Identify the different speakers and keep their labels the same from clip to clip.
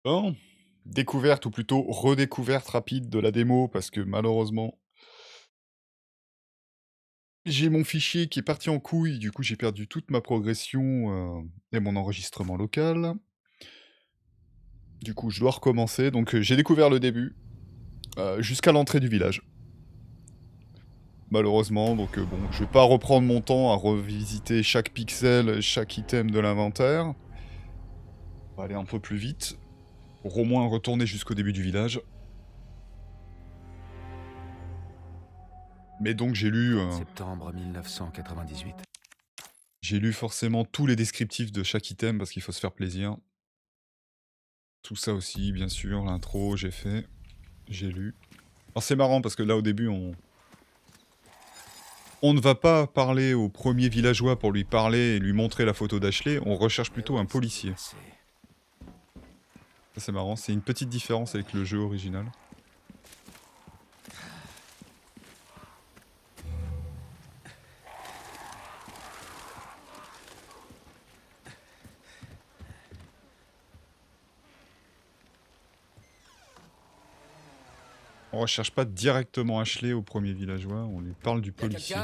Speaker 1: Bon, découverte ou plutôt redécouverte rapide de la démo parce que malheureusement j'ai mon fichier qui est parti en couille, du coup j'ai perdu toute ma progression et mon enregistrement local. Du coup je dois recommencer, donc j'ai découvert le début jusqu'à l'entrée du village. Malheureusement, donc bon, je vais pas reprendre mon temps à revisiter chaque pixel, chaque item de l'inventaire. On va aller un peu plus vite, pour au moins retourner jusqu'au début du village. Mais donc
Speaker 2: Septembre 1998.
Speaker 1: j'ai lu forcément tous les descriptifs de chaque item parce qu'il faut se faire plaisir. Tout ça aussi, bien sûr, l'intro, j'ai fait, j'ai lu. Alors c'est marrant parce que là au début on ne va pas parler au premier villageois pour lui parler et lui montrer la photo d'Ashley, on recherche plutôt un policier. Ça c'est marrant, c'est une petite différence avec le jeu original. On recherche pas directement Ashley au premier villageois, on lui parle du policier.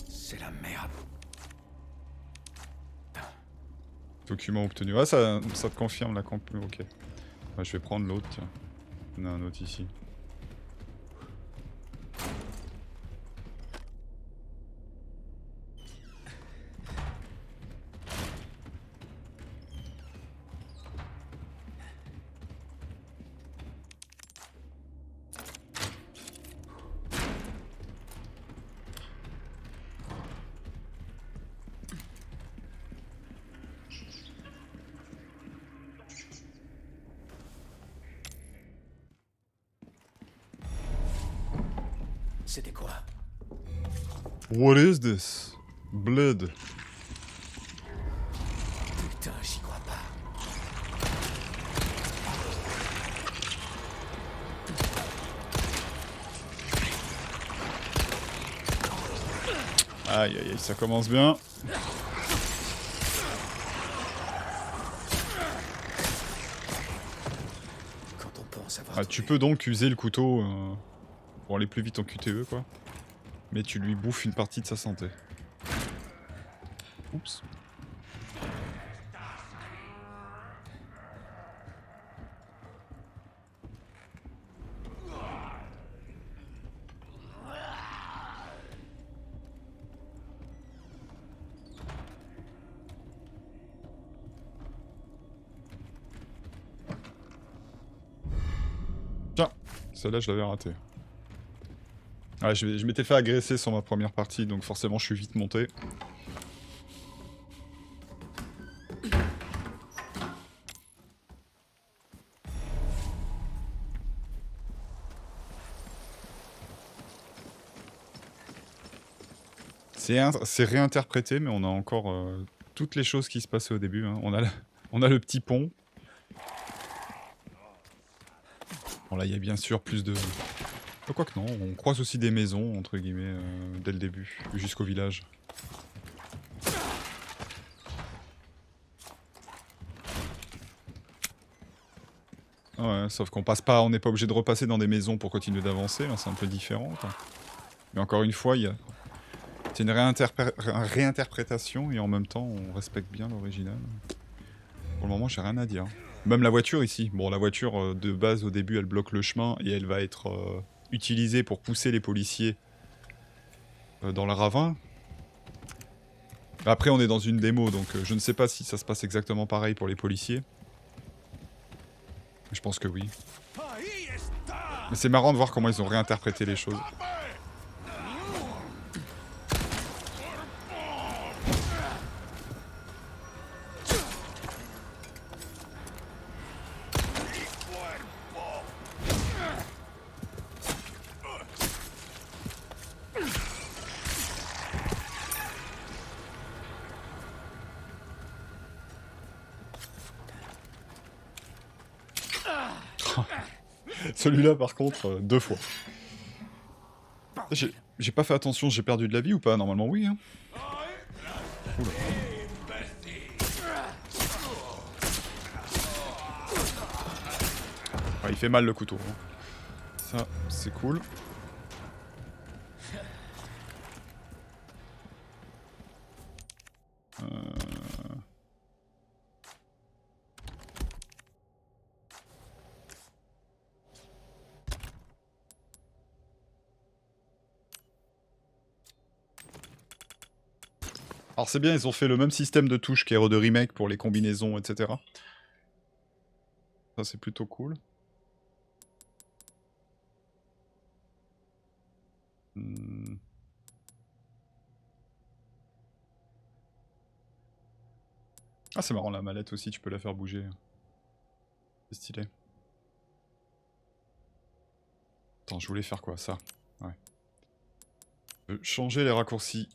Speaker 2: C'est la merde.
Speaker 1: Document obtenu. Ah ça te confirme la camp. Ok. Ouais, je vais prendre l'autre, tiens. Il y en a un autre ici.
Speaker 2: C'était quoi?
Speaker 1: What is this? Blood.
Speaker 2: Putain, j'y crois pas.
Speaker 1: Aïe aïe aïe, ça commence bien.
Speaker 2: Quand on pense avoir
Speaker 1: Ah, tu
Speaker 2: trouvé.
Speaker 1: peux donc user le couteau pour aller plus vite en QTE, quoi. Mais tu lui bouffes une partie de sa santé. Oups. Tiens, celle-là je l'avais ratée. Ah, je m'étais fait agresser sur ma première partie, donc forcément je suis vite monté. C'est réinterprété, mais on a encore toutes les choses qui se passaient au début. Hein. On a le petit pont. Bon là, il y a bien sûr plus de... Quoi que non, on croise aussi des maisons, entre guillemets, dès le début, jusqu'au village. Ouais, sauf qu'on passe pas, on n'est pas obligé de repasser dans des maisons pour continuer d'avancer, là c'est un peu différent. Quoi. Mais encore une fois, c'est une réinterprétation et en même temps on respecte bien l'original. Pour le moment, j'ai rien à dire. Même la voiture ici. Bon, la voiture de base au début, elle bloque le chemin et elle va être utilisée pour pousser les policiers dans le ravin. Après, on est dans une démo, donc je ne sais pas si ça se passe exactement pareil pour les policiers. Je pense que oui. Mais c'est marrant de voir comment ils ont réinterprété les choses. Celui-là, par contre, 2 fois. J'ai pas fait attention, j'ai perdu de la vie ou pas? Normalement, oui. Hein. Oula. Ah, il fait mal le couteau. Hein. Ça, c'est cool. Alors c'est bien, ils ont fait le même système de touches qu'Hero de Remake pour les combinaisons, etc. Ça c'est plutôt cool. Ah c'est marrant, la mallette aussi, tu peux la faire bouger. C'est stylé. Attends, je voulais faire quoi? Ça. Ouais. Changer les raccourcis.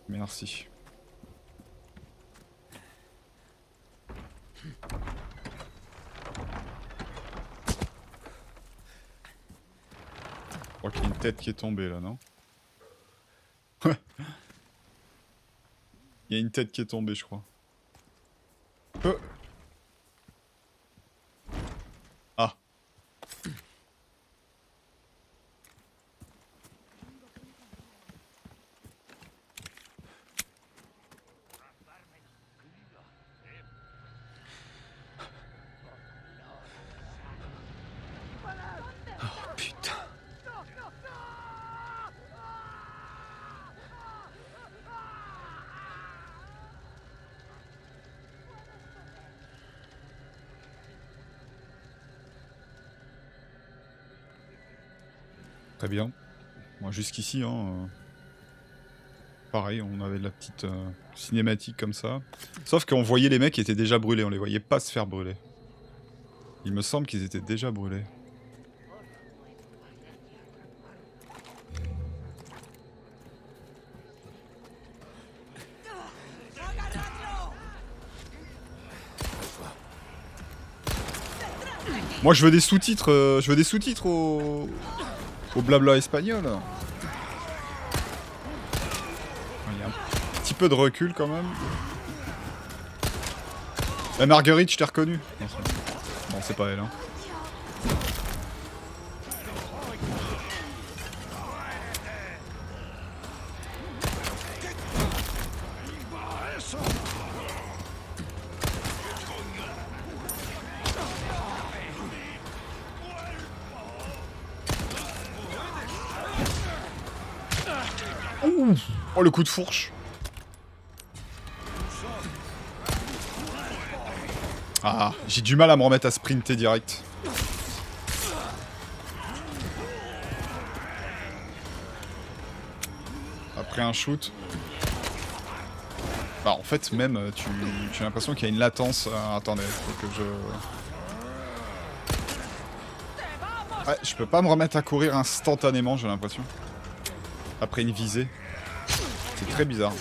Speaker 1: Merci. Je crois qu'il y a une tête qui est tombée là, non? Il y a une tête qui est tombée, je crois. Ah.
Speaker 2: Oh putain.
Speaker 1: Très bien. Moi jusqu'ici, hein, pareil, on avait de la petite cinématique comme ça. Sauf qu'on voyait les mecs qui étaient déjà brûlés, on les voyait pas se faire brûler. Il me semble qu'ils étaient déjà brûlés. Moi je veux des sous-titres, au blabla espagnol. Il y a un petit peu de recul quand même. La Marguerite, je t'ai reconnu. Non, c'est pas elle. Hein. Ouh. Oh le coup de fourche. Ah, j'ai du mal à me remettre à sprinter direct. Après un shoot. Bah en fait même, j'ai l'impression qu'il y a une latence. Attendez, faut que je... Ouais, je peux pas me remettre à courir instantanément, j'ai l'impression. Après une visée. C'est très bizarre.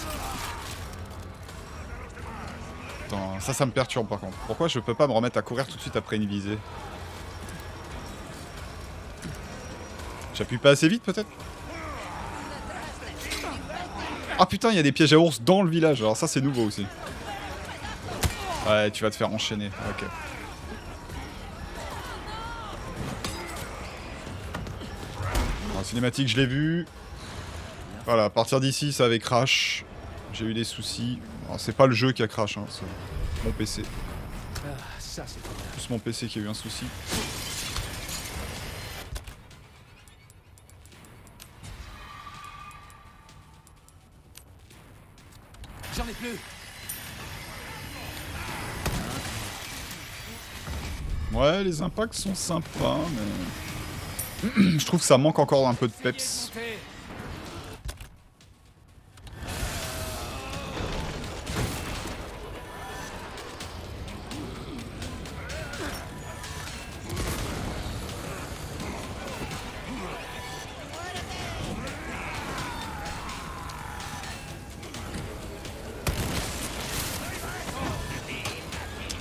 Speaker 1: Attends, ça me perturbe par contre. Pourquoi je peux pas me remettre à courir tout de suite après une visée? J'appuie pas assez vite peut-être? Ah putain, il y a des pièges à ours dans le village, alors ça c'est nouveau aussi. Ouais, tu vas te faire enchaîner, ok. La cinématique, je l'ai vu. Voilà, à partir d'ici, ça avait crash. J'ai eu des soucis. C'est pas le jeu qui a crash, hein, c'est mon PC.
Speaker 2: Ah, ça c'est trop bien.
Speaker 1: Plus mon PC qui a eu un souci.
Speaker 2: J'en ai plus.
Speaker 1: Ouais, les impacts sont sympas, mais... je trouve que ça manque encore un peu de peps.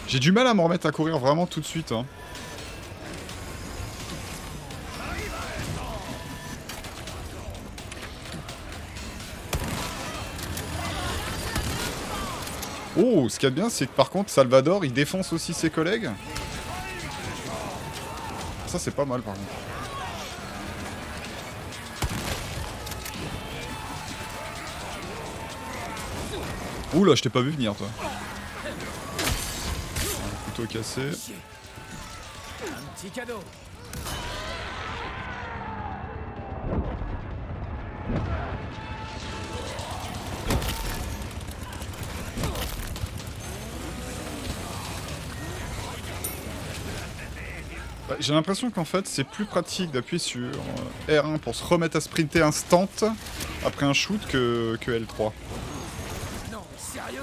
Speaker 1: J'ai du mal à me remettre à courir vraiment tout de suite. Hein. Oh, ce qu'il y a de bien, c'est que par contre, Salvador, il défonce aussi ses collègues. Ça, c'est pas mal, par contre. Ouh là, je t'ai pas vu venir, toi. Un couteau cassé.
Speaker 2: Un petit cadeau.
Speaker 1: Bah, j'ai l'impression qu'en fait, c'est plus pratique d'appuyer sur R1 pour se remettre à sprinter instant après un shoot que L3.
Speaker 2: Non, sérieux?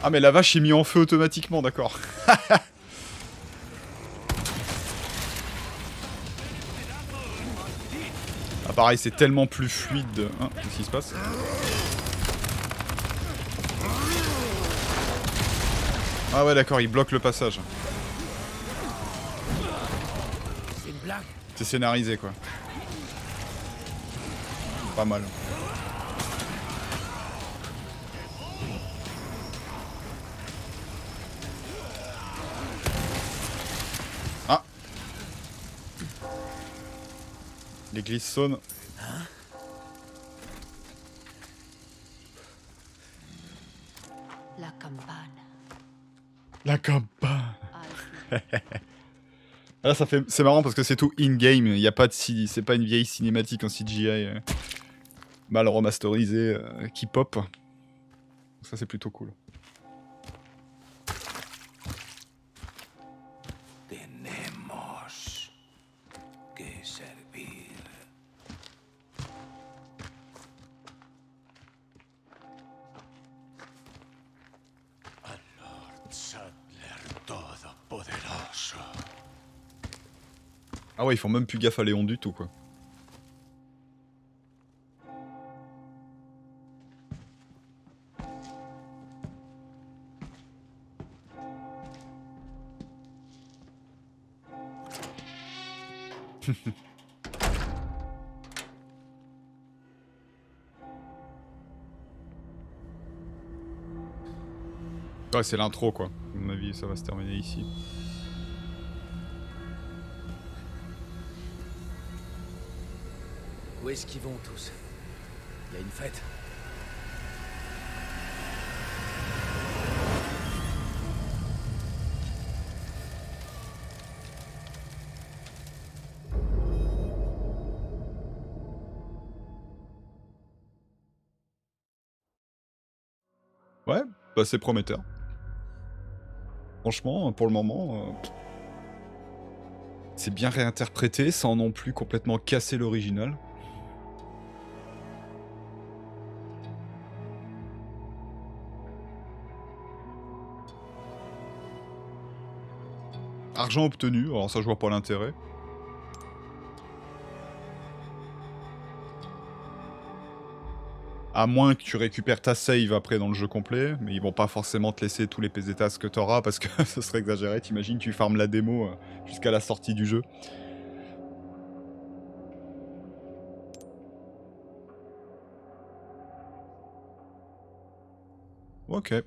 Speaker 1: Ah, mais la vache est mise en feu automatiquement, d'accord. Ah, pareil, c'est tellement plus fluide. Hein, qu'est-ce qui se passe? Ah ouais, d'accord, il bloque le passage.
Speaker 2: C'est une blague.
Speaker 1: C'est scénarisé, quoi. Pas mal. Ah! L'église sonne.
Speaker 3: La campana.
Speaker 1: La campagne.
Speaker 3: Ah,
Speaker 1: Là, ça fait... c'est marrant parce que c'est tout in-game. Il y a pas de c'est pas une vieille cinématique en CGI mal remasterisée qui pop. Ça, c'est plutôt cool.
Speaker 2: Tenemos que servir. Al Lord Sadler Todopoderoso.
Speaker 1: Ah ouais, ils font même plus gaffe à Léon du tout, quoi. Ouais, c'est l'intro, quoi. À mon avis, ça va se terminer ici.
Speaker 2: Où est-ce qu'ils vont tous? Il y a une fête?
Speaker 1: Ouais, bah c'est prometteur. Franchement, pour le moment, c'est bien réinterprété sans non plus complètement casser l'original. Argent obtenu, alors ça je vois pas l'intérêt. À moins que tu récupères ta save après dans le jeu complet, mais ils vont pas forcément te laisser tous les PZTAS que t'auras parce que ce serait exagéré. T'imagines, tu farmes la démo jusqu'à la sortie du jeu. Ok. Et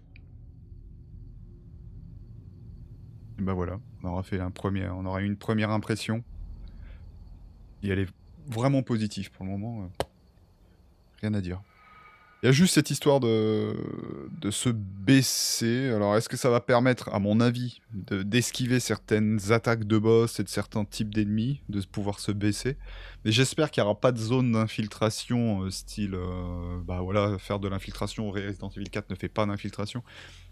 Speaker 1: bah voilà, on aura fait on aura eu une première impression. Et elle est vraiment positive pour le moment. Rien à dire. Il y a juste cette histoire de se baisser. Alors, est-ce que ça va permettre, à mon avis, d'esquiver certaines attaques de boss et de certains types d'ennemis, de pouvoir se baisser? Mais j'espère qu'il n'y aura pas de zone d'infiltration, style, bah voilà, faire de l'infiltration. Resident Evil 4 ne fait pas d'infiltration.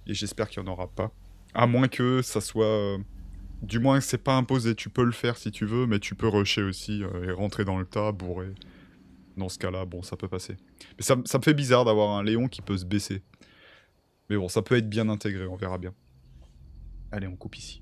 Speaker 1: Et j'espère qu'il n'y en aura pas. À moins que ça soit... du moins, c'est pas imposé. Tu peux le faire si tu veux, mais tu peux rusher aussi et rentrer dans le tas, bourrer. Dans ce cas-là, bon, ça peut passer. Mais ça me fait bizarre d'avoir un Léon qui peut se baisser. Mais bon, ça peut être bien intégré, on verra bien. Allez, on coupe ici.